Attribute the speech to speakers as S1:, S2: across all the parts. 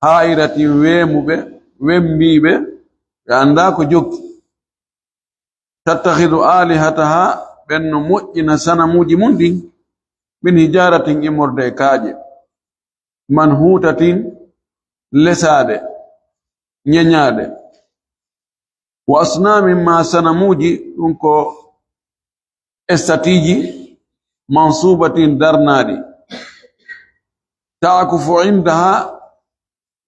S1: hairatin wemuɓe wemmiɓe ɓe anda ko jokki tattakhidu alihataha ɓenno moƴƴina sanamuji mum ɗin min hijaratin immorde kaaƴe manhutatin lesade nyeñade wa asnamin ma sanamuji ɗum ko estatiji mansubatin darnadi ta'kufu indaha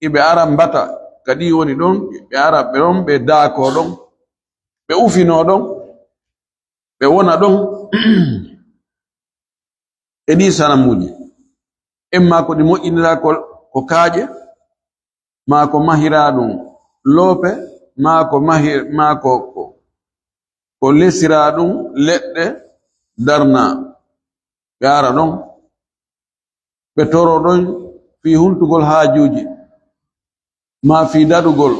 S1: ibe ara mbata kadi woni ɗon ɓe ara ɓe ɗon ɓe daako ɗon ɓe ufino ɗon ɓe wona ɗon e ɗi sanamuji emma ko ɗi moƴƴinira ko kaaƴe ma ko mahira ɗum loope ma ko lesira ɗum leɗɗe darna ɓe ara ɗon ɓe toro ɗon fi huntugol haajuji ma fi daɗugol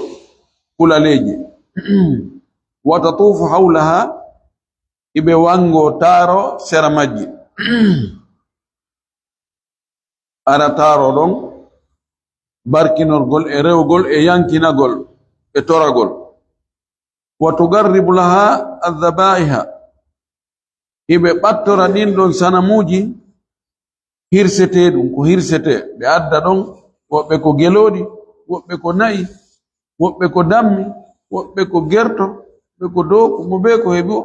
S1: kulaleji wa tatufu hawlaha iɓe wango taaro sera majji ara taaro ɗon barkinorgol e rewgol e yankinagol e toragol wa tugarribu laha adhabaiha iɓe ɓattora ɗin ɗon sanamuji hirsete ɗum ko hirsete ɓe adda ɗon woɓɓe ko geloɗi woɓɓe ko nayi woɓɓe ko dammi woɓɓe ko gerto woɓɓe ko dowko mo be ko heɓi o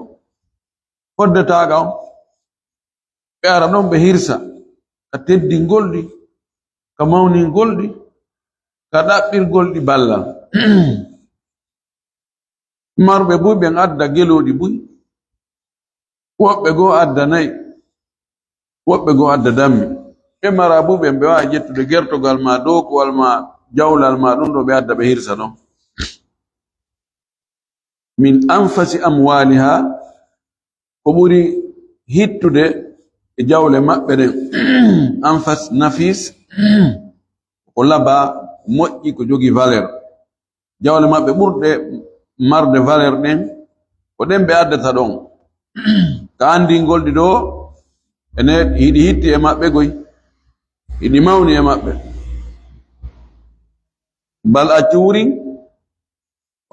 S1: hoddetaga on ɓe ara ɗon ɓe hirsa ka teddingolɗi ka mawningolɗi ka ɗaɓɓirgolɗi ballal marɓe buy ɓen adda geloɗi buy woɓɓe goo adda nayi woɓɓe goo adda dammi ɓe mara buɓen ɓe wawi ƴettude gertogal ma dowkowal ma jawlal ma ɗum ɗo ɓe adda ɓe hirsa ɗon min anfasi amwaliha ko ɓuri hittude e jawle maɓɓe ɗen anfas nafis ko laba moƴƴi ko jogi valeur jawle maɓɓe ɓurɗe marde valeur ɗen ko ɗen ɓe addata ɗon ka andingolɗi ɗo ene hiɗi hitti e maɓɓe goy hiɗi mawni e maɓɓe bal a cuurin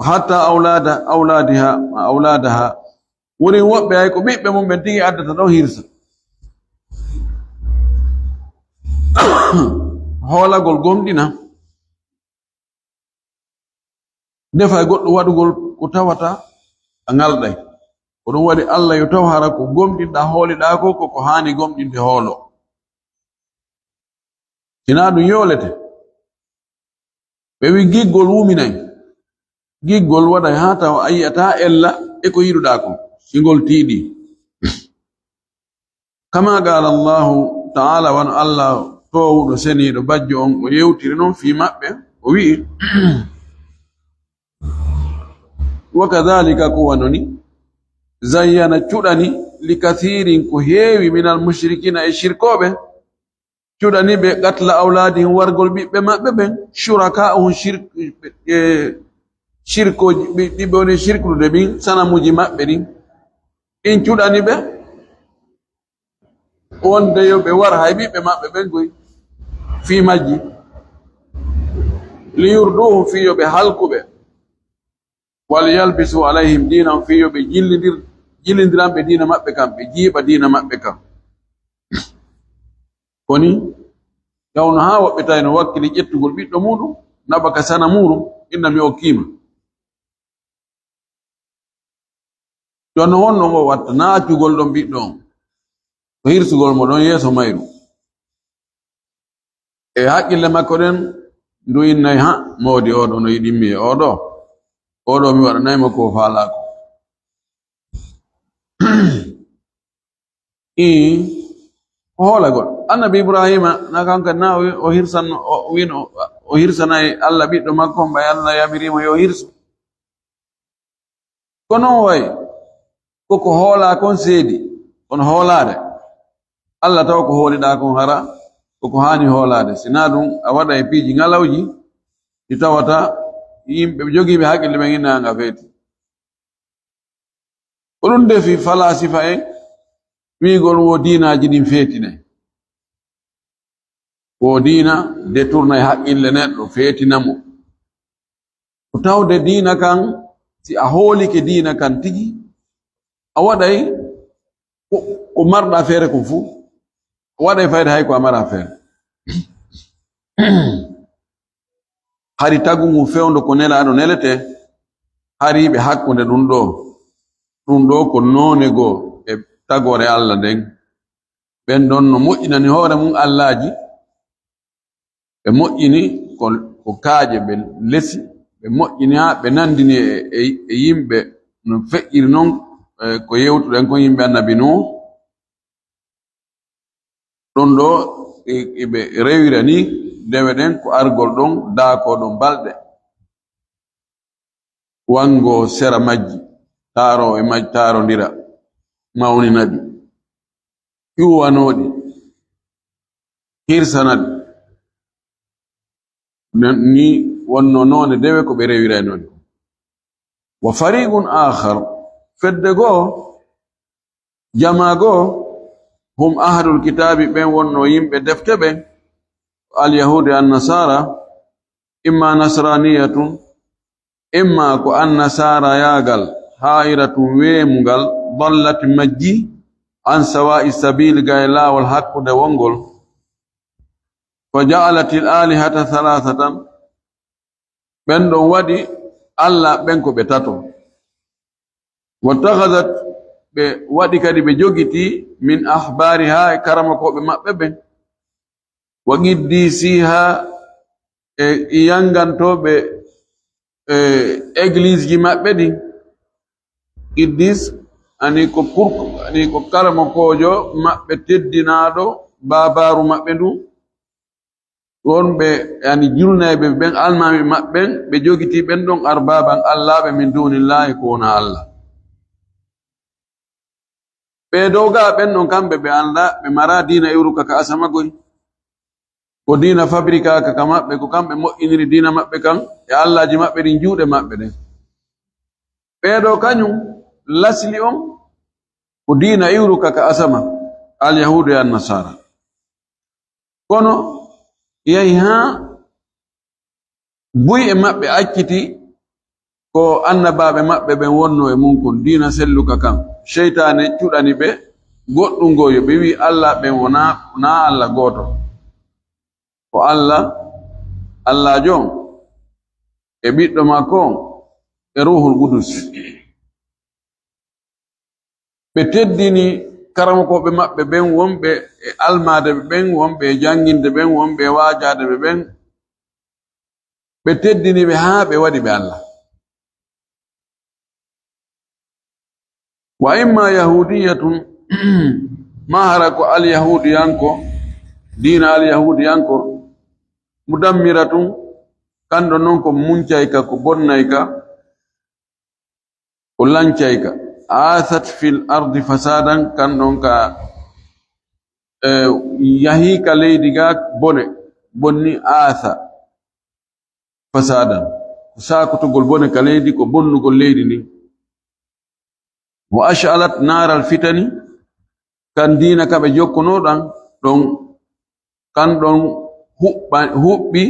S1: hatta awladaha wurin woɓɓe hay ko ɓiɓɓe mum ɓen tigi addata ɗon hirsa hoolagol gomɗina defa e goɗɗo waɗugol ko tawata a ngalɗay ko ɗum waɗi Allah yo taw hara ko gomɗinɗa hooliɗa ko koko haani gomɗinde hoolo sina ɗum yoolete ɓe wi giggol wuminay giggol waɗay ha taw a yiyata ella e ko yiɗuɗa ko sigol tiiɗi kama qala Allahu ta'ala wan Allah towuɗo seniɗo bajjo on o yewtiri noon fi maɓɓe o wi'i wa kadhalika ko wanoni zayyana cuɗani li kathirin ko heewi minal mushrikina e shirkoɓe cuɗani ɓe qatla awladihim wargol ɓiɓɓe maɓɓe ɓen shuraka'uhum shirkoji ɗiɓe woni shirklude ɓin sanamuji maɓɓe ɗin ɗin cuɗani ɓe wonde yo ɓe wara hay ɓiɓɓe maɓɓe ɓen goy fi majji li yurduhum fi yo ɓe halkuɓe wal yalbisu alayhim dinahum fi yo ɓe jillidiranɓe diina maɓɓe kam ɓe jiiɓa diina maɓɓe kam koni yawno ha woɓɓe tawino wakkili ƴettugol ɓiɗɗo muɗum naɓa ka sana muɗum inna mi okkima jonno wonno ngo watta naacugol ɗon ɓiɗɗo on ko hirsugol mo ɗon yeeso mayru e haqqille makko ɗen ndu innay ha moodi oɗo no yiɗimmi e oɗo mi waɗanaymo ko faalako ko hoolagol annabi ibrahima na kanka na o hirsanno o hirsanay Allah ɓiɗɗo makko mbay Allah yamirimo yo hirsu ko non way koko hoola kon seedi kono hoolade Allah taw ko hooliɗa kon hara koko haani hoolade sina ɗum a waɗa e piiji ngalawji ɗi tawata yimɓe jogiiɓe haqqille ɓe innanga feeti ko ɗum defi falasifa en wiigol wo diinaji ɗin feetinay ko diina détourna haqqille neɗɗo feetinamo ko tawde diina kan si a hoolike diina kan tigi a waɗay ko marɗa feere ko fuu a waɗay fayde hay ko a mara feere hari tagu ngu fewndo ko nelaɗo nelete hariɓe hakkunde ɗum ɗo ko noone goo e tagore Allah nden ɓen ɗon no moƴƴinani hoore mum Allahji ɓe moƴƴini ko kaaje ɓe lesi ɓe moƴƴini ha ɓe nandini e yimɓe no feƴƴiri noon ko yewtuɗen ko yimɓe annabi Nuh ɗon ɗo ɓe rewira ni dewe ɗen ko argol ɗon daakoɗon balɗe wango sera majji taaro e majji taarondira mawninaɗi ƴuwanoɗi hirsanaɗi ni wonno noone dewe ko ɓe rewiray noon wa fariqun akhar fedde goo jama goo hum ahlul kitabi ɓen wonno yimɓe defte ɓen alyahudi annasara imma nasraniyatun imma ko annasara yagal hairatun weemugal dallat majji an sawa'i sabil gay laawol hakkude wongol fa ja'alat al alihata thalathatan ɓen ɗon waɗi Allah ɓen ko ɓe tato wattakhadhat ɓe waɗi kadi ɓe jogiti min ahbariha e karamakoɓe maɓɓe ɓen wa qiddisiha e yangantoɓe église ji maɓɓe ɗi qiddis ani ko karamakojo maɓɓe teddinaɗo babaru maɓɓe ndu wonɓe yani julnayɓe ɓen almami maɓɓen ɓe jogiti ɓen ɗon arbaban allaɓe min dunillahi ko wona Allah ɓe doga ɓen ɗon kamɓe ɓe anda ɓe mara dina iwruka ka asamagoy ko dina fabrika ka maɓɓe ko kamɓe moƴƴiniri dina maɓɓe kan e allaji maɓɓe ɗin juuɗe maɓɓe ɗen ɓeeɗo kañum lasli on ko dina iwruka ka asama alyahudu e annasara kono yahi ha buy e maɓɓe acciti ko annabaɓe maɓɓe ɓen wonno e mum kon dina selluka kan cheytane cuɗani ɓe goɗɗum goyo ɓe wi Allah ɓen wona Allah goto ko Allah jon e ɓiɗɗo makko e ruhul qudus ɓe teddini karamakoɓe maɓɓe ɓen wonɓe e almadeɓe ɓen wonɓe e janginde ɓen wonɓe e wajadeɓe ɓen ɓe teddini ɓe haa ɓe waɗi ɓe Allah wa imma yahudiyatun mahara ko alyahudiyanko dina alyahudiyanko mudammiratun kanɗo noon ko muncayka ko bonnayka ko lancayka athat fil ardi fasadan kanɗon ka yahika leydi ga bonni atha fasadan ko sakotogol bone ka leydi ko bonnugol leydi ndi wa ash'alat naral fitani kan dina ka ɓe jokkonoɗan ɗon kanɗon huɓɓi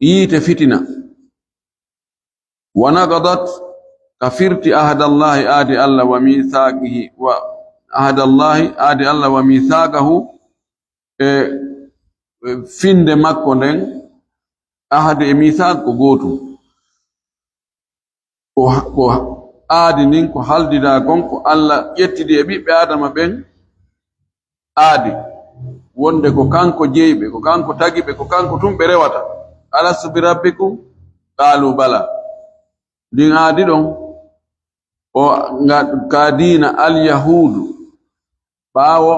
S1: yiite fitina wa naqadat ka firti ahadallahi aadi Allah wa mithaqihi wa ahadallahi aadi Allah wa mithaqahu e finde makko nden ahadu e mithaq ko gotum ko aadi nin ko haldida kon ko Allah ƴettidi e ɓiɓɓe adama ɓen aadi wonde ko kanko jeyɓe ko kanko tagiɓe ko kanko tum ɓe rewata alastu bi rabbikum qalu bala ndin aadi ɗon o ka dina alyahudu ɓaawo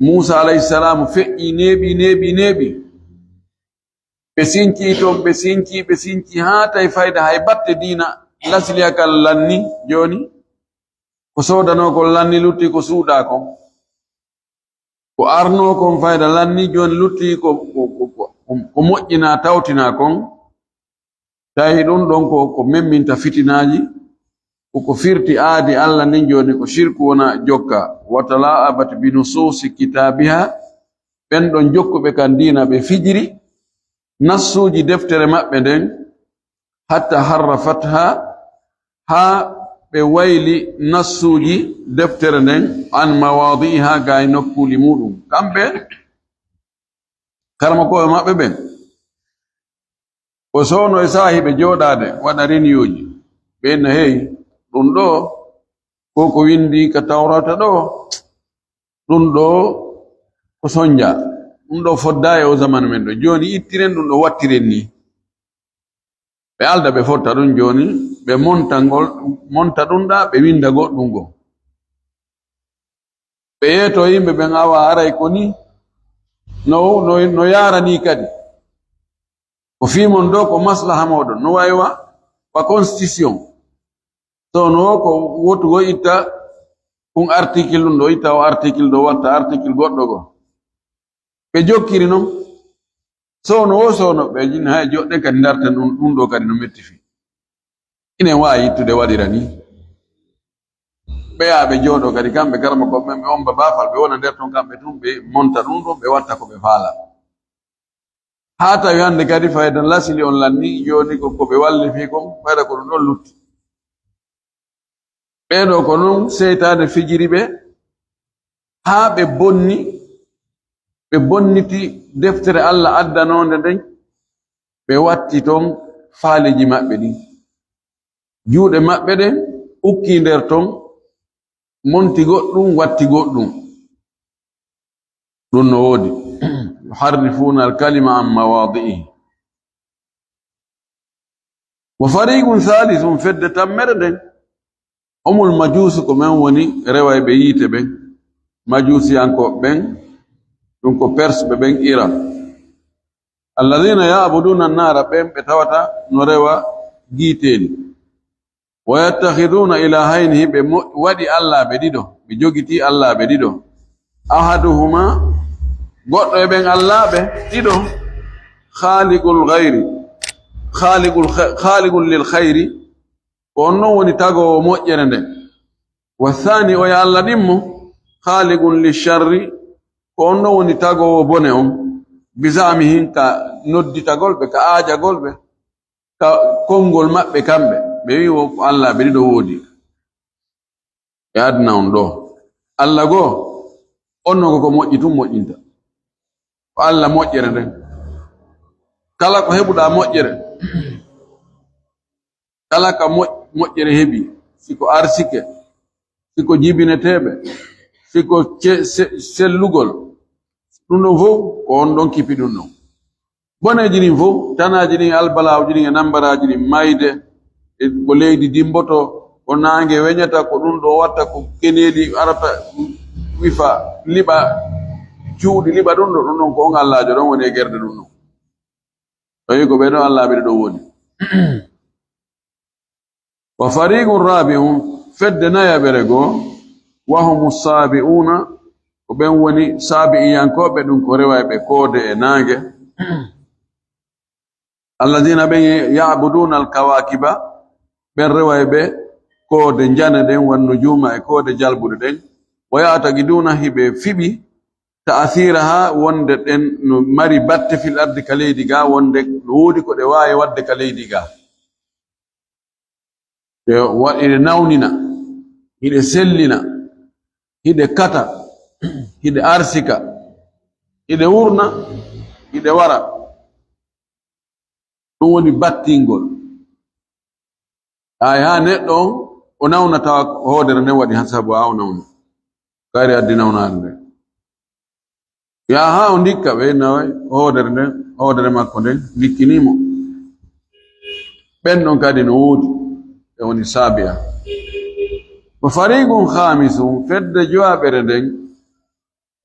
S1: Musa alayhi salamu feƴƴi neeɓi ɓe sinci toon ɓe sinci haa tawi fayda hay batte dina lasliya kan lanni joni ko sodanokon lanni lutti ko suuɗa kon ko arno kon fayda lanni joni lutti ko moƴƴina tawtina kon tawi ɗum ɗon ko memminta fitinaji ko firti aadi Allah nin joni ko shirku wona jokka wa tala'abat bi nususi kitabiha ɓen ɗon jokkuɓe kan diina ɓe fijiri nassuji deftere maɓɓe nden hatta harrafatha ha ɓe wayli nassuji deftere nden an mawadiha ga e nokkuli muɗum. Kamɓe karmakoɓe maɓɓe ɓen o sowno e sahi ɓe joɗade waɗa reniyuji ɓenna hey ɗum ɗo ko windi ka tawrata ɗo ɗum ɗo ko sonja ɗum ɗo fodda e o zaman men ɗo joni ittiren ɗum ɗo wattiren ni ɓe alda ɓe fotta ɗum joni ɓe monta ɗum ɗa ɓe winda goɗɗum go ɓe yeeto yimɓe ɓen awa aray ko ni no yarani kadi ko fimon do ko maslaha moɗon no waywa wa constitution so no ko wotugo itta ɗum article ɗum ɗo itta o article ɗo watta article goɗɗo go ɓe jokkiri noon sowno wo sowno ɓe jini hay joɗɗe kadi darten ɗum ɗo kadi no metti fi inen wawi yittude waɗira ni ɓeya ɓe jooɗo kadi kamɓe garma ko ɓe omba bafal ɓe wona nder ton kamɓe tun ɓe monta ɗum ɗo ɓe watta ko ɓe faala ha tawi hande kadi faydan lasili on lanni joni ko ɓe walli fi kon ɓayda ko ɗum ɗon lutti ɓeɗo ko noon seytane fijiri ɓe ha ɓe bonniti deftere Allah addanonde nden ɓe watti ton faaliji maɓɓe ɗin juuɗe maɓɓe ɗen ukki nder ton monti goɗɗum watti goɗɗum ɗum no woodi yuharrifuna alkalima an mawadi'ihi wa fariqun thalithun fedde tammere nden homul majusi ko men woni rewayɓe yiite ɓen majusiyankoɓe ɓen ɗum ko persɓe ɓen Iran alladina ya'buduna annara ɓen ɓe tawata no rewa giiteli wa yattakhiduna ilahayni ɓe waɗi Allah ɓe ɗiɗo ɓe jogiti Allah ɓe ɗiɗo ahaduhuma goɗɗo e ɓen Allah ɓe ɗiɗo khaliqul lil khayri ko on noon woni tagowo moƴƴere nden wa thani o ya Allah ɗimmo khaliqun lisharri ko on noon woni tagowo bone on bisamihin ka nodditagol ɓe ka aajagol ɓe ka konngol maɓɓe kamɓe ɓe wi ko Allah ɓe ɗiɗo woodi e adna on ɗo Allah goo onno ko moƴƴi tum moƴƴinta ko Allah moƴƴere nden kala ko heɓuɗa moƴƴere kala ka moƴƴere heɓi siko arsike siko jibineteɓe siko sellugol ɗum ɗon fof ko on ɗon kipi ɗum ɗon boneji ɗin fof tanaji ɗin albalawji ɗin e nambaraji ɗin mayde e ko leydi dimboto ko nangue weñata ko ɗum ɗo watta ko keneɗi arata wifa liɓa cuuɗi liɓa ɗum ɗon ko on Allahjo ɗon woni e gerde ɗum ɗon tawi ko ɓeɗo Allah ɓeɗo ɗo woni wa fariqun rabi'un fedde nayaɓere goo wahumu sabi'una ko ɓen woni sabi'iyankoɓe ɗum ko rewayɓe koode e nangue alladina ɓen ya'buduna alkawakiba ɓen rewayɓe koode jane ɗen wanno juma e koode jalbuɗe ɗen wa ya'taqiduna hiɓe fiɓi ta'athiraha wonde ɗen no mari batte fil ardi ka leydi ga wonde no woodi ko ɗe wawi wadde ka leydi ga hiɗe nawnina hiɗe sellina hiɗe kata hiɗe arsika hiɗe wurna hiɗe wara ɗum woni battingol ay ha neɗɗo on o nawna tawa hoodere nden waɗi hasabu ha o nawna kari addi nawnare nden ya ha o ndikka ɓe naway hoodere makko nden dikkinimo ɓen ɗon kadi no woodi e woni sabi'a wa fariqun khamisum fedde jowaɓere nden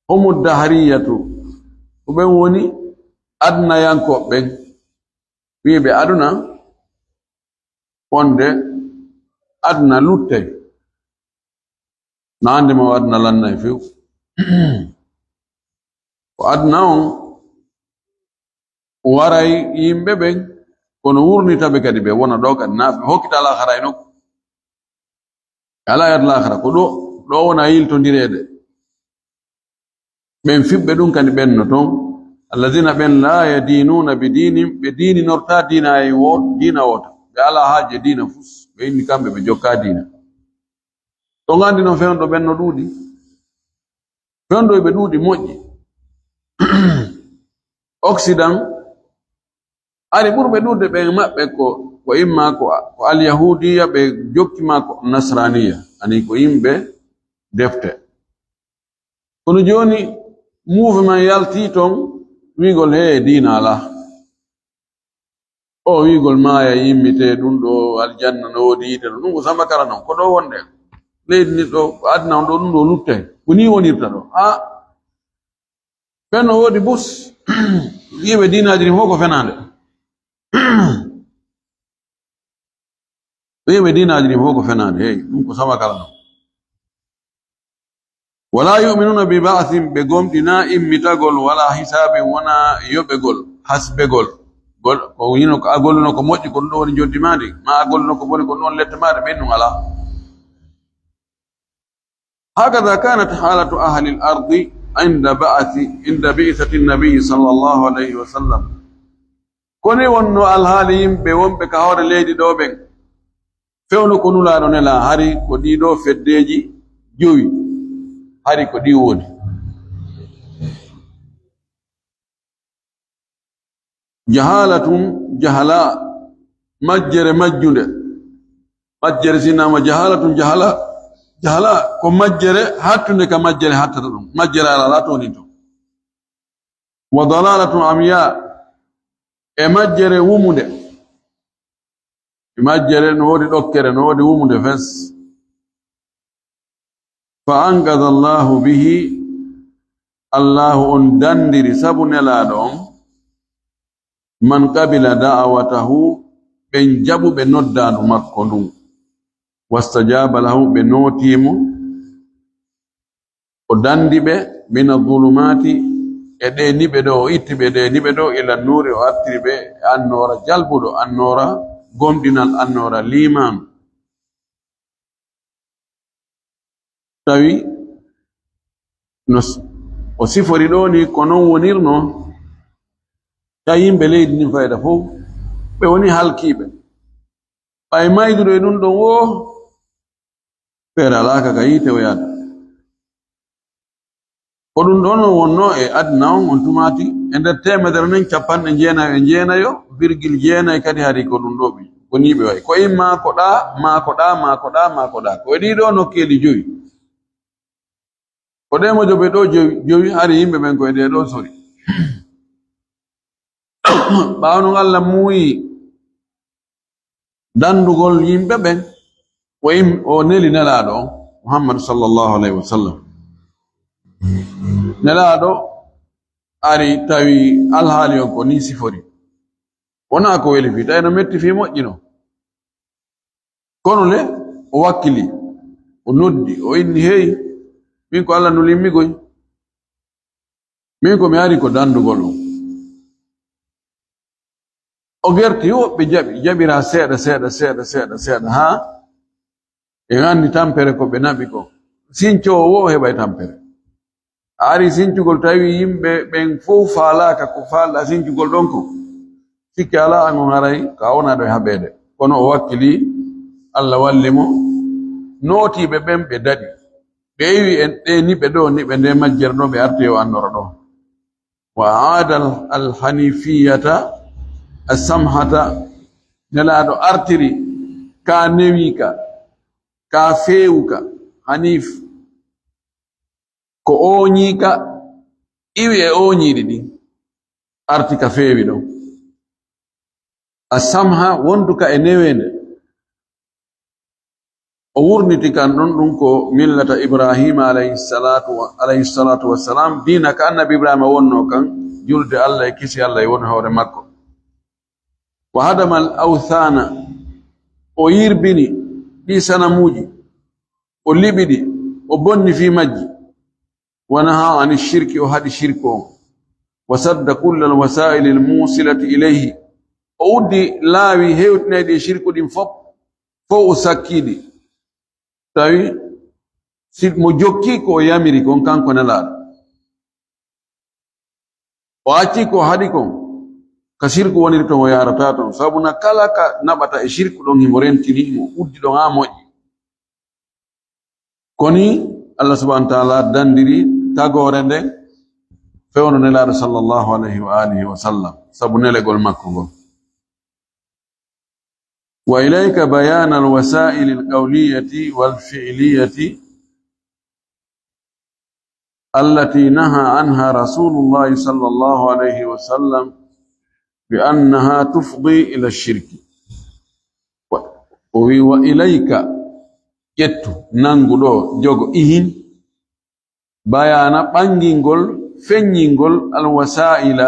S1: homu dahriyatu ko ɓen woni adnayankoɓe ɓen wiɓe aduna wonde adna lutte na ande ma adna lanna e few ko adna on waray yimɓe ɓen kono wurnitaɓe kadi ɓe wona ɗo kadi na ɓe hokkita lahara e nokku ala yad lahara ko ɗo wona yiltodirede ben fibbe dun kan ben no ton alladhina ben la yadinuna bidini norta dina ay wo dina wota be ala haje dina fus be ni kambe be jokka dina to ngandi no fendo ben no dudi fendo be dudi moƴƴi Occident ari burbe dude be mabbe ko imma ko al yahudiya be jokkima ko nasraniya ani ko yimbe defte kono joni mouvement yalti ton wigol he dina la o wigol maya yimmite dum do aljanna no wodi te dum ko samba kala non ko do wonde leydi ni do adna on do dum do lutte ko ni wonirta do fenno wodi bus yibe dina diri hoko fenande yibe dina diri hoko fenande hey dum ko samba kala non wala yu'minuna bi ba'thin be gomdina immitagol wala hisabin wana yobegol hasbegol gol ko yino ko agol no ko moƴƴi ko do woni joddimade ma agol no ko boni ko non lettamade ben no ala hakada kanat halatu ahli al-ard inda bi'thati an-nabi sallallahu alayhi wa sallam koni wonno al-halim be wonbe ka hawre leydi do ben fewno ko nulaado nela hari ko dido feddeji jowi hari ko di wodi jahala majjere majjunde majjere sinama jahala ko majjere hattunde ka majjere hattata dum majjere ala latoni to wa dalalatun amya e majjere wumude majjere no wodi dokkere no wodi wumude fes فأنقذ الله به الله دندر سبن لادم من قبل دعوته بن جبو بنودان مكونو واستجاب له بنوتيم ودندي به من الظلمات ادني بدو اتبه دني بدو الى النور واتربه النور جلبدو النور غومدينال النور ليمان tawi no o sifori do ni kono wonirno tayimbe leydi ni fayda fo be woni halkibe ay maydudo e dun don wo pera laka kayite o yada ko dun don wonno e adna on tumati ende temedere nen capanne jeenayo virgil jeenay kadi hari ko dun do bi koni be way ko imma ko da ko di do no keli joyi ko demo jobe do jowi hari yimbe ben ko e de do sori bawno Allah muyi dandugol yimbe ben o neli nelado Muhammad sallallahu alaihi wasallam nelado ari tawi alhaali on ko ni sifori wona ko weli fi tayno metti fi moƴƴino kono le o wakkili o noddi o inni hey min ko Allah no limmigoy min ko mi ari ko dandugol o gerti woɓɓe jaɓira seeɗa ha e andi tampere ko ɓe naɓi ko sincowo wo heɓay tampere a ari sincugol tawi yimɓe ɓen fof faalaka ko falɗa sincugol ɗon ko sikki ala an on haray ka wona ɗo e haɓede kono o wakkili Allah walli mo nootiɓe ɓen ɓe daɗi ɓe wi en ɗe niɓe ɗo niɓe nde majjere ɗo ɓe arti o annora ɗo wa aada alhanifiyata asamhata nelaɗo artiri ka newika ka fewuka hanif ko oñika iwi e oñiɗi ɗi arti ka feewi ɗo asamha wonduka e newende o wurniti kan ɗon ɗum ko millata ibrahima alayhi salatu wassalam dina ka annabi ibrahima wonno kan julde Allah e kisi Allah e woni hoore makko wa hadama al awthana o yirbini ɗi sanamuji o liɓiɗi o bonni fi majji wa naha ani shirki o haɗi shirku o wa sadda kulla al wasaili al musilati ilayhi o uddi laawi hewtinayɗi e shirku ɗin fof o sakkiɗi tawi mo jokki ko o yamiri kon kanko nelaɗo waati ko hadi ko ka shirku woniri to yarata ton sabuna kala ka nabata e shirku don himorentini mo uddi don amoji koni Allah subhanahu wa ta'ala dandiri tagore nden fewno nelaɗo sallallahu alayhi wa alihi wa sallam sabu nelegol makko go wa ilayka bayan alwasail alqawliyati walfi'liyati التي نهى عنها رسول الله صلى الله عليه وسلم بأنها تفضي إلى الشرك وإليك يتو نانغولو جوغو إهين بيانا بانجينغول فنجينغول الوسائل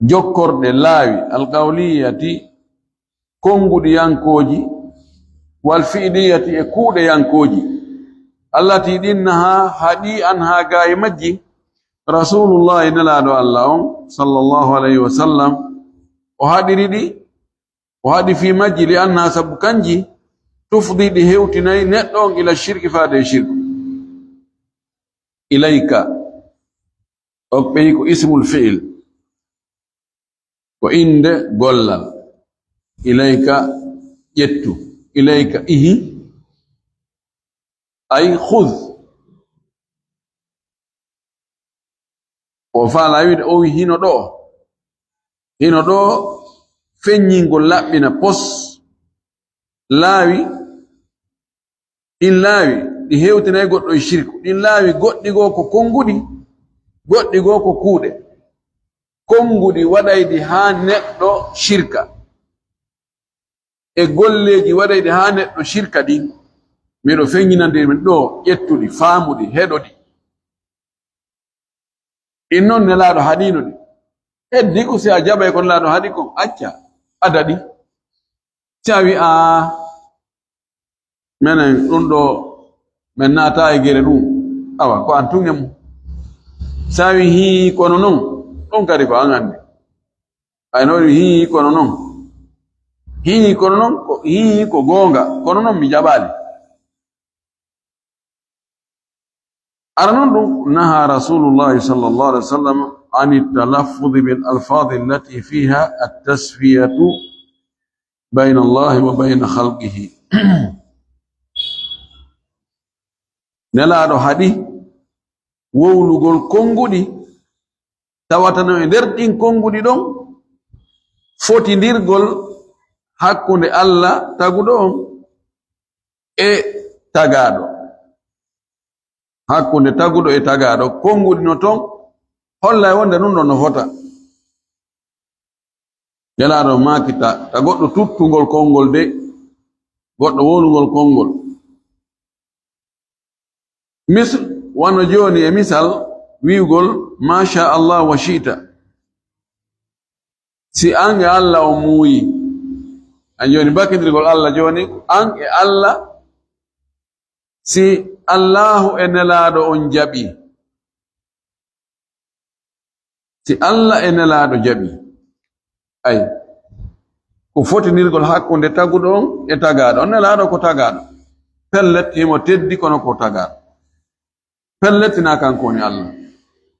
S1: جوكور دي لاوي القولية كونغو دي يانكوجي والفئلية يكود يانكوجي التي دينها هدي أنها قائمجي رسول الله نلادو الله صلى الله عليه وسلم وهذه ردي وهذه في مجي لأنها سبكنجي تفضي لهوتني نتون إلى الشرك فهذا الشرك إليك أقبيك اسم الفعل وإند قلل إليك يتو إليك إيه أي خذ وفعل أيد أو هنا دو فنينغو لابنا بوس لاوي إن لاوي دي هيوتنا يقول الشرك إن لاوي قد ديغوكو كونغودي قد ديغوكو كودي كونغودي وداي دي هان نتو شركة يقول لي وداي دي هان نتو شركة دي miro feñinande men do yettudi faamudi hedodi innon nelaado hadino di heddi ko se a jabay kon laado hadi ko acca adadi tawi a menen dun do men nata e gere dum awa ko antungem sawi hi kono non don kadi ko angande ay no hi kono non hi ko gonga kono non mi jabali أرنون نهى رسول الله صلى الله عليه وسلم عن التلفظ بالألفاظ التي فيها التسفية بين الله وبين خلقه نلا حديث وولغول كونغودي تواتنا دردين كونغودي دون فوتي ديرغول hakkunde Allah tagudo on e tagado hakkunde tagudo e tagado kongudino ton holla wonde nun non no fota yalaado makita ta goddo tuttugol kongol de goddo wolugol kongol misl wano joni e misal wiugol masha Allah wa shita si ange Allah o muuyi an joni bakidirgol Allah joni an e Allah si Allahu enelado on jabi si Allah enelado jabi ay ko fotinirgol hakkunde tagudo on e tagado on enelado ko tagado pellet himo teddi kono ko tagado pellet na kanko ni Allah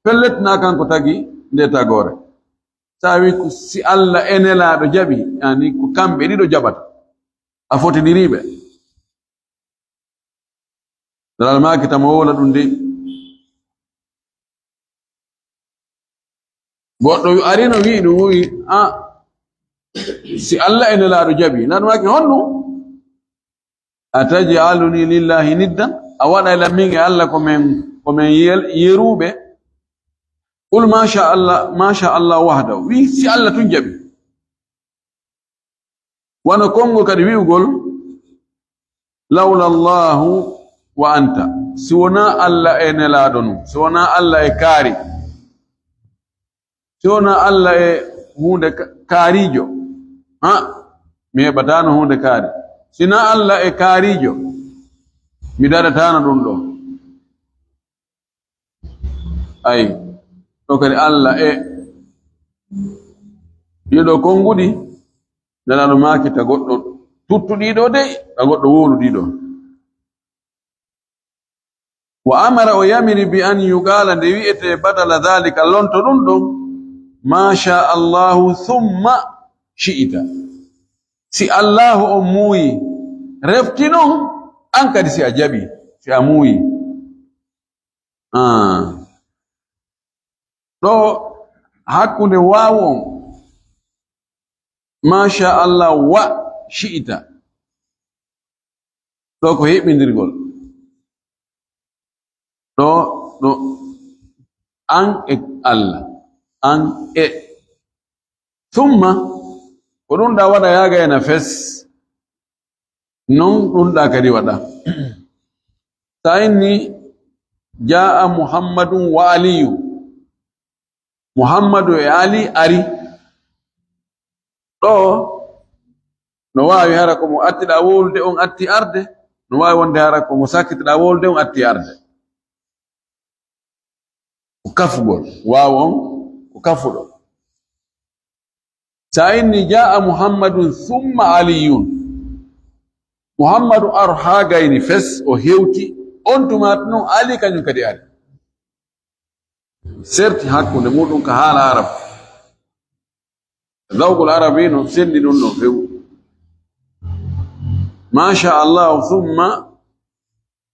S1: pellet na kanko tagi nde tagore sawi ko si Allah enelado jabi yani ko kambe dido jabata a fotiniribe dalal makita mo wola dum de goddo arino wi dum wi si Allah ene laado jabi nan maki honno ataj'aluni lillahi niddan awada ila mingi Allah ko men yerube qul ma sha Allah wahda wi si Allah tun jabi wana kongo kadi wiugol lawla Allah wa anta siwona Allah e neladonu siwona Allah e kaari siwona Allah e hunde kaarijo mi heɓatano hunde kaari sina Allah e kaarijo mi daɗatano ɗum ɗo ay ɗo kadi Allah e ɗiɗo konngudi nelaɗo makita goɗɗo tuttuɗiɗo dey a goɗɗo woluɗiɗo wa amara o yamiri bi an yugala nde wi'ete badala dhalika lonto ɗum ɗon ma sha Allahu thumma shi'ita, si Allahu o muuyi refti non an kadi si a jaɓi, si a muuyi. ɗo hakkunde wawu on ma sha Allah wa shi'ita ɗo ko heɓindirgol. ɗo an e Allah, an e thumma ko ɗum ɗa waɗa yaga ena fes non ɗum ɗa kadi waɗa. ta inni jaa Muhammadun wa aliyu, Muhammadu e Ali ari, ɗo no wawi hara ko mo attiɗa wolde on atti arde, no wawi wonde hara ko mo sakkitiɗa wolde on atti arde. ko kafugol wawu on ko kafuɗo. sa inni jaa Muhammadun thumma aliyun, Muhammadu ar ha gayni fes o hewti, on tumati noon Ali kañum kadi ari. serti hakkunde muɗum ka haala arab, zawgol arabino sendi ɗum no few. ma sha Allah thumma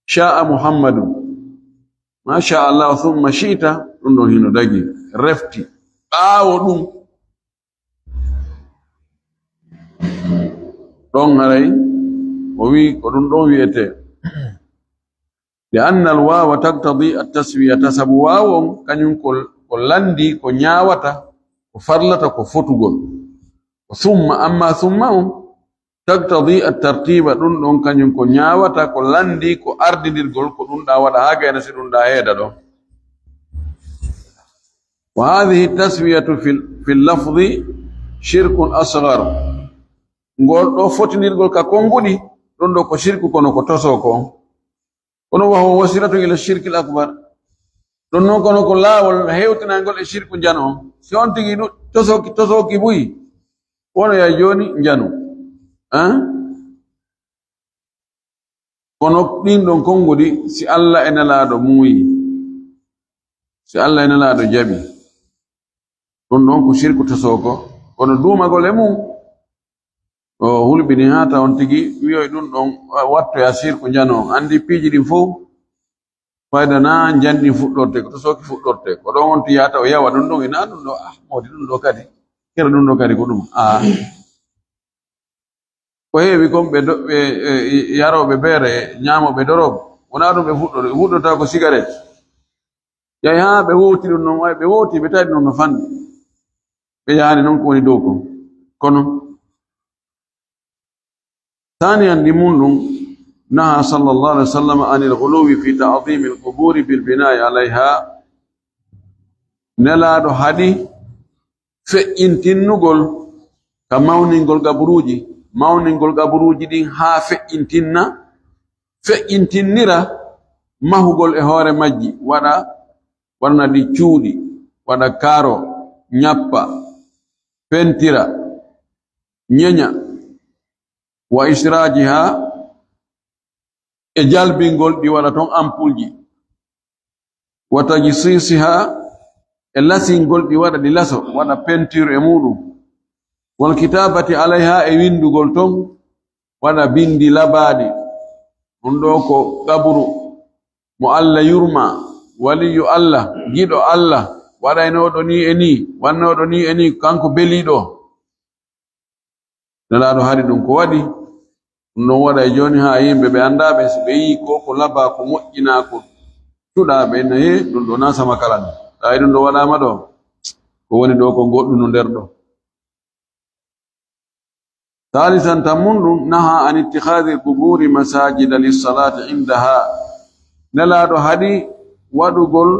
S1: sha'a Muhammadu, ma sha Allah thumma shi'ta ɗum ɗon hino dagi refti ɓaawo ɗum. ɗon haray o wi ko ɗum ɗon wi'ete li anna alwawa taqtadi at-taswiyata, sabu wawon kañum ko landi ko ñaawata ko farlata ko fotugol. thumma amma thumma on taqtadi at-tartiba, ɗum ɗon kañum ko ñaawata ko landi ko ardidirgol ko ɗum ɗa waɗa ha gayna si ɗum ɗa heeda ɗo. wa hadhihi at-taswiyatu fi al-lafzi shirkun asghar, ngol ɗo fotinirgol ka konguɗi ɗum ɗo ko shirku kono ko toso ko, kono wahuwa wasiratu ila shirki al-akbar, ɗum noon kono ko laawol hewtinangol e shirku jano. si on tigi tosoki buyi wono ya joni janu, kono ɗin ɗon konguɗi si Allah e nelaɗo muuyi, si Allah e nelaɗo jaɓi, ɗum ɗon ko shirku tosoko. kono duumagol e mum o hulɓini hata on tigi wiyoy ɗum ɗon wattoya shirku jano. andi piiji ɗin fof fayda na janɗi fuɗɗorte ko tosoki fuɗɗorte, ko ɗon on tiyata o yawa ɗum ɗon ina ɗum ɗo mawdi ɗum ɗo kadi kera ɗum ɗo kadi ko ɗum ko heewi kon ɓe yaroɓe beere ñaamoɓe dorob, wona ɗum ɓe fuɗɗorta ko cigarette. yahi ha ɓe wowti ɗum noon, way ɓe wowti ɓe tawi ɗum no fanɗi, ɓe yahani noon ko woni dow kon. kono ثانيا لمن نهى صلى الله عليه وسلم عن الغلو في تعظيم القبور بالبناء عليها، نلادو هادي fe'intinnugol ka mawningol gaburuji ɗin ha fe'intinnira mahugol e hoore majji, waɗana ɗi cuuɗi, waɗa kaaro, ñappa, pentira, ñeña, wa israjiha e jalbingol ɗi waɗa ton ampulji, wa tajsisiha e lasingol ɗi waɗa ɗi laso, waɗa peinture e muɗum, wal kitabati alayha e windugol ton waɗa bindi labaɗi. ɗum ɗo ko gaburu mo Allah yurma, waliyu Allah, giɗo Allah, waɗaynoɗo ni e ni, wannoɗo ni e ni, kanko beliɗo. nelaɗo haɗi ɗum ko waɗi ɗum ɗon waɗa e joni ha yimɓe ɓe andaɓe so ɓe yi ko laba ko moƴƴina ko cuɗa ɓe no he ɗum ɗo na sama kala ni, tawi ɗum ɗo waɗama ɗo ko woni ɗo ko goɗɗum no nder ɗo. ثالثا تمن نهى عن اتخاذ القبور مساجد للصلاة عندها، nelaɗo haɗi waɗugol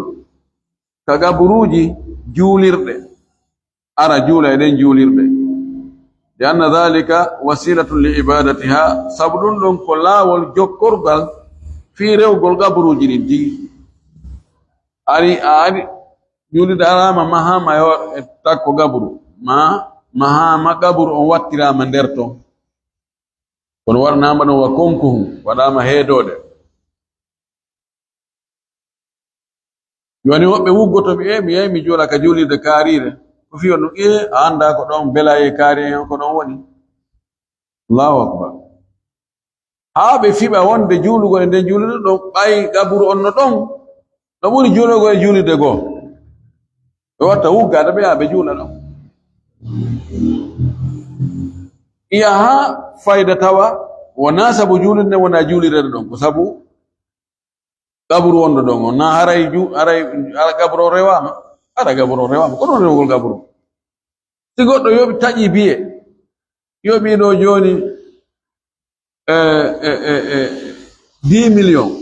S1: ka gaburuji juulirɗe, ara juula e ɗen juulirɗe. لأن ذلك وسيلة لعبادتها، sabu ɗum ɗon ko laawol jokkorgal fi rewgol gaburuji ɗin tigi. ari juulirde arama mahama yo e takko gaburu, mahama gaburu on wattirama nder ton, kono warnama ɗon wa konkuhum, waɗama heedode. yoni wobbe wuggoto mi jola ka julirde kaarire ko fi on anda ko don bela e kaari ko don woni Allahu akbar ha be fiba wonde julugo e den julirde do bay gaburu on no don do buri julugo e julirde go do watta wugga da be jula don iya ha fayda tawa wona sabu julirde wona julirde don ko sabu gaburu wonno don na haray ala gaburo rewama ada gaburo rewama ko don rewgol gaburo si goddo yobi taji biye yobi do joni 10 millions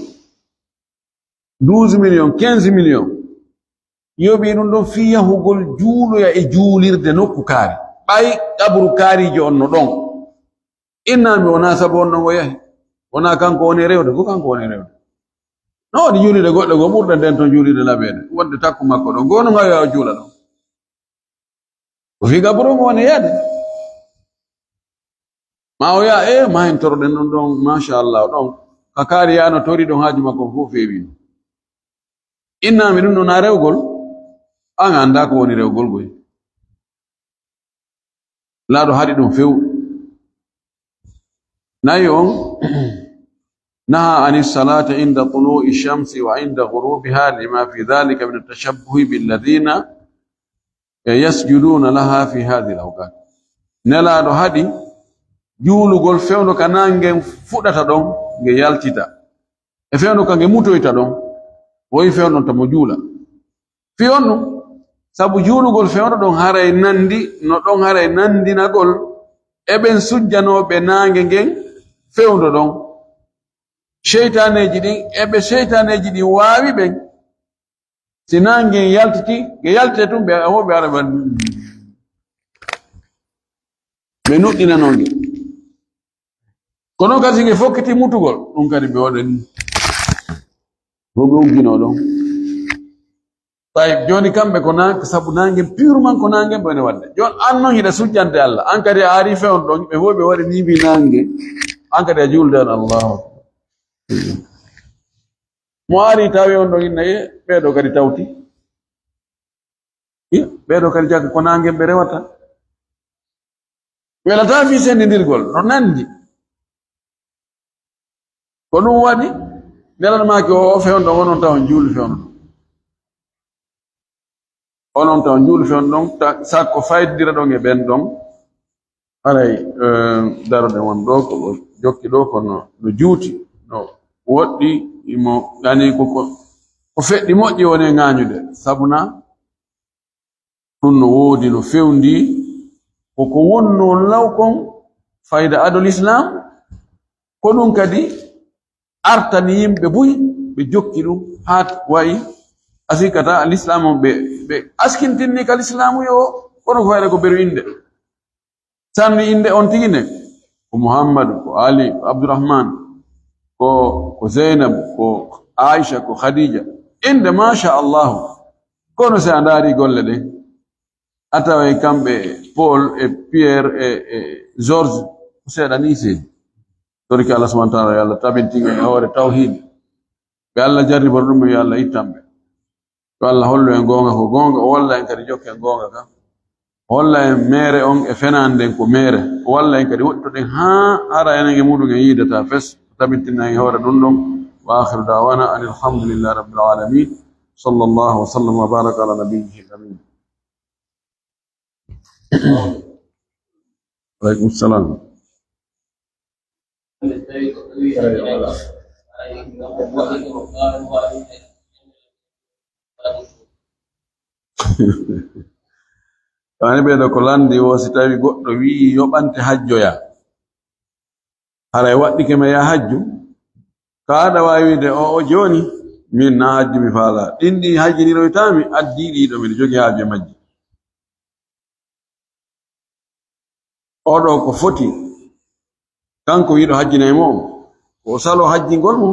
S1: 12 millions 15 millions yobi dum don fiya hugol juulo ya e juulirde nokku kaari bay gaburu kaari jo onno don inna mi wona sabu onno go yahi wona kanko woni rewde ko kanko woni rewde no di julide goddo go burda den ton julide labede wonde takku makko do gono ngayo jula do o fi gaburo mo woni yade ma o ya ma en torden don masha Allah don kakari yano tori don haji makko fu fewi inna mi dum na rewgol an anda ko woni rewgol goy laado hadi dum few nayon نهى عن الصلاة عند طلوع الشمس وعند غروبها لما في ذلك من التشبه بالذين يسجدون لها في هذه الأوقات نلا دو هادي جولو غول فewno kanange fudata don nge yaltita e fewno kange mutoyta don woy fewno tamo juula fewno sabu juulugol fewno don haray nandi no don haray nandi nagol e ben sujjanobe nange ngen fewndo don sheytaneji din ebe sheytaneji din waawi ben sinange yaltiti ge yalte tum be hobe araban be nudina nonge kono kasi ge fokkiti mutugol dum kadi be wadan rogo gino don tay joni kambe ko nan sabu nange purement ko nange bone wadde jon anno hida sujjante Allah an kadi arife on don be hobe wadi ni bi nange an kadi julde Allah moari tawi on do innaye bedo kadi tawti bedo kadi jakka ko nange be rewata wela ta fi sendirgol no nandi ko dum wadi nelal maaki o fewn do wonon taw juul fewn onon taw juul fewn don sakko faydira do nge ben don aray darode won do ko jokki do ko no juuti no woddi imo gani ko feddi moƴƴi woni ngañude sabuna ɗum no woodi no fewndi koko wonno law kon fayda adol islam ko ɗum kadi artani yimɓe buy ɓe jokki ɗum haa wayi asikata alislamu ɓe askintinni ka alislamu yo kono ko fayda ko beru inde sanni inde on tigi ne ko muhammadu ko ali ko abdourahman ko Zainab ko Aisha ko Khadija inde masha Allah kono se andari golle de atawe kambe Paul e Pierre e George se dani se torika Allah subhanahu wa ta'ala yalla tabintinga e hore tawhid be Allah jarri bordum yalla itambe to Allah hollo en gonga ko gonga walla en kadi jokke gonga ka walla en mere on e fenande ko mere walla en kadi wotto den ha ara enenge mudu nge yidata fes tabintina e hore dum dum wa akhiru da'wana alhamdulillahi rabbil alamin sallallahu wa sallam wa baraka ala nabiyhi amin alaikum salam Tani be do ko landi o si tawi goddo wi yobante hajjoya haray waddike me ya hajju kaada waawide o joni min na hajji mi faala dindi hajji ni roytami addi di do mi jogi haaje majji odo ko foti kanko wido hajji nay mo o salo hajji gol mo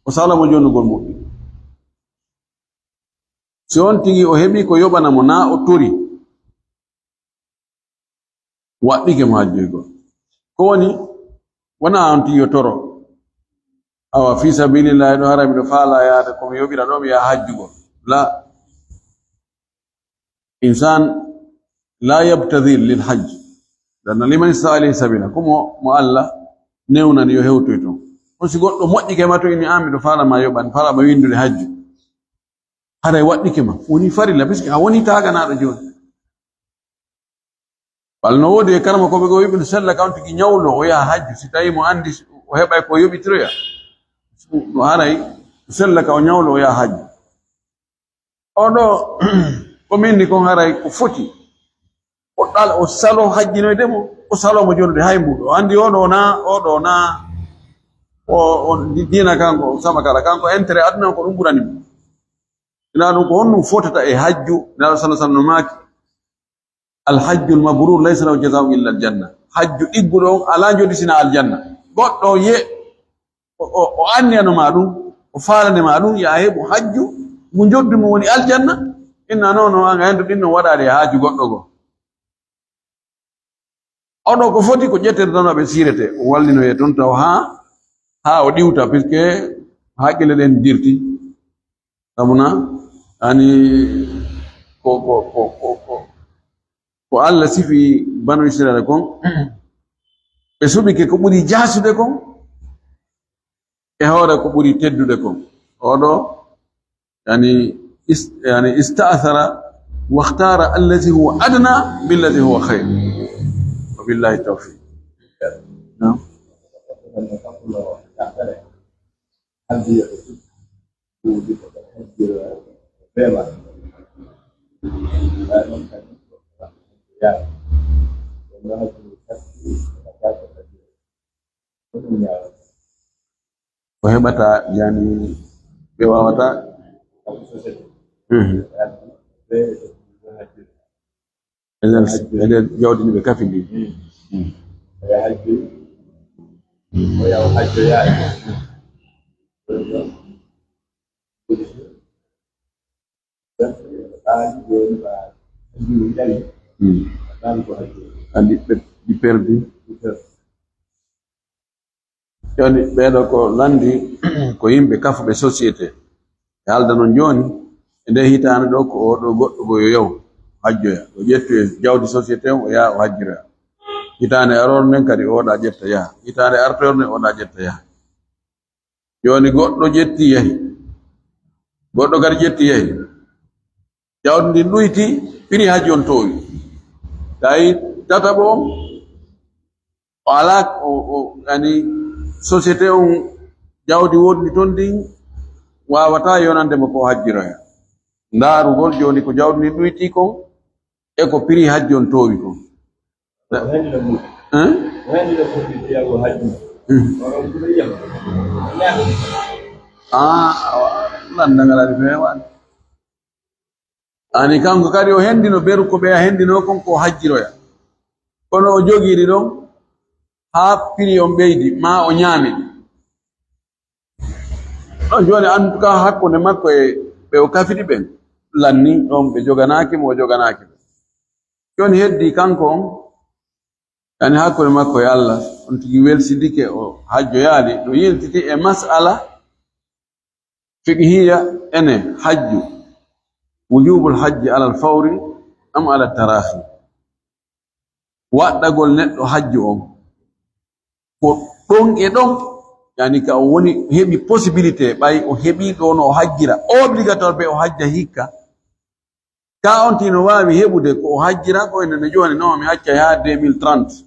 S1: o sala mo jonnugol mo si on tigi o hebi ko yobana mo na o tori waddike mo hajjoygol ko woni wana anti yotoro awa fi sabilillah do harami do faala yaade ko mi yobira do mi ya hajjugo la insan la yabtadhil lil hajj dan liman ista'ali sabila kumo mo alla newna yo hewto to on si goddo moddi ke mato ini amido fala ma yoban fala ma windude hajj haray waddike ma woni farilla biski a woni taga na do joni balno wodi karama ko be go ibn salla kaunti ki nyawlo o ya hajj si tayi mo andi o hebay ko yobitroya do haray salla ka o nyawlo o ya hajj odo ko minni ko haray ko foti o dal o salo hajjino demo o salo mo jonde haymudo andi odo na o dina kanko sama kala kanko entere adna ko dum burani ila no ko honno fotata e hajju na sallallahu alaihi wasallam al hajju al mabrur laysa lahu jazaa'un illa al janna hajju iggudo ala jodi sina al janna goddo ye o anniyano madum o faalane madum ya hebu hajju mu joddi mo woni al janna inna nono anga hendo dinno wadade hajju goddo go odo ko foti ko jettede tan be sirete o wallino e ton taw ha o diwta puisque hakkile den dirti sabuna ani ko alla sifi banu israila kon be subi ke ko buri jasude kon e hore ko buri teddude kon odo yani ista'thara wa ikhtara alladhi huwa adna billadhi huwa khair wa billahi tawfiq no ko hebata yani be wawata eden jawdi be kafindi ya hajji ya hajji ya andi di perdi yani bedo ko landi ko yimbe kafu be societe halda non joni ende hitana do ko do goddo go yow hajjoya o jettu jawdi societe o ya o hajjira hitane error nen kadi o da jetta ya hitane artor ne o da jetta ya joni goddo jetti yahi goddo gar jetti yahi jawdi duyti fini hajjon towi dai tatabo ala o yani societe on jawdi wodi ton din wawata yonande mo ko hajjira ndaru gol joni ko jawdi duyti ko e ko piri hajjon towi ko landangala fewan ani kanko kadi o hendino beru ko be hendino kon ko hajjiroya kono o jogiri don ha piri on beydi ma o nyami on joni en tout cas hakkunde makko e be o kafidi ben lanni on be joganaki mo joganaki joni heddi kanko on yani hakkunde makko e Allah on tigi welsidike o hajjo yaali do yiltiti e mas'ala fiqhiyya ene hajju wujubul hajji ala al-fawri am ala tarahi waddagol neddo hajju on ko don e don yani ka woni hebi possibilité bay o hebi do no hajjira obligatoire be o hajja hikka ka on tino wawi hebude ko o hajjira ko ene joni no mi hajja ya 2030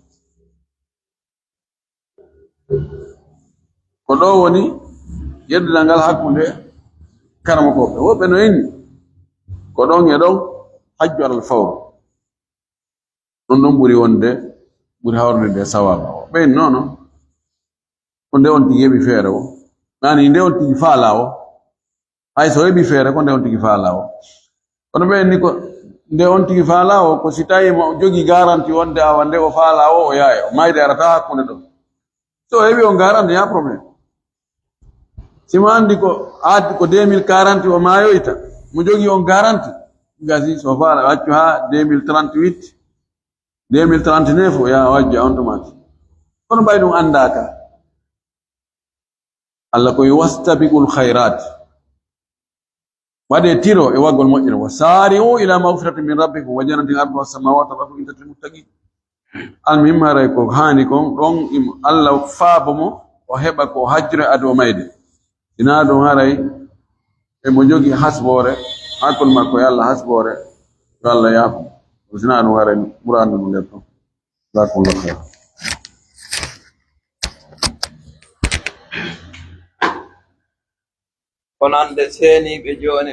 S1: ko do woni yeddangal hakkunde karama ko be wobe no en ko don e don hajju al fawr non buri wonde buri hawrde de sawaba be nono onde on tigi yebi fere o nani nde on tigi faala o ay so yebi fere ko nde on tigi faala o kono be ni ko nde on tigi faala o ko sitayi mo jogi garanti wonde awande o faala o yaayo mayde arata hakkunde do so yebi on garanti ya problem simandi ko ad ko 2040 o mayoita mo jogi on garanti gazi so faala waccu ha 2038 2039 ya wajja on to mati kono bay dum andaka Allah ko wastabiqul khairat wade tiro e wagol moƴƴere wasari'u ila maghfiratin min rabbikum wa jannatin arduha as-samawati wal ardu uiddat lil muttaqin. Almuhimma ray ko hani kon ɗon Allah faabo mo o heɓa ko hajjire ado mayde ina ɗum haray emo jogi hasbore hakkol makko e Allah hasbore yo Allah yaafo sina ɗum haray ɓurandu ɗum nder ton jazakumullahu khairan.
S2: Kono ande seeni ɓe joni